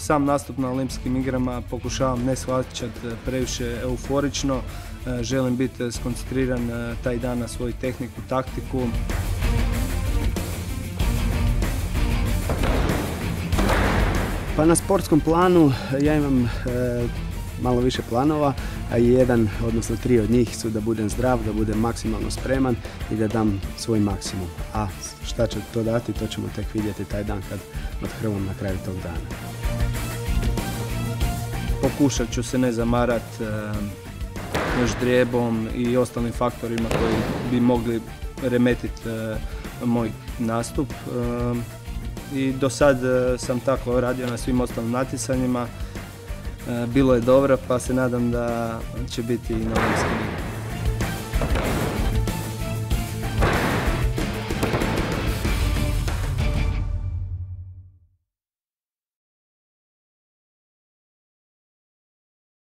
sam nastup na Olimpijskim igrama pokušavam ne shvaćati previše euforično. Želim biti skoncentriran taj dan na svoju tehniku, taktiku. Pa na sportskom planu ja imam malo više planova, a jedan, odnosno 3 od njih su da budem zdrav, da budem maksimalno spreman i da dam svoj maksimum. A šta će to dati, to ćemo tek vidjeti taj dan kad odhrvom na kraju tog dana. Pokušat ću se ne zamarat ždrijebom i ostalim faktorima koji bi mogli remetiti moj nastup. I do sad sam tako radio na svim ostalim natjecanjima. Bilo je dobro, pa se nadam da će biti i na Olimpijskim igrama.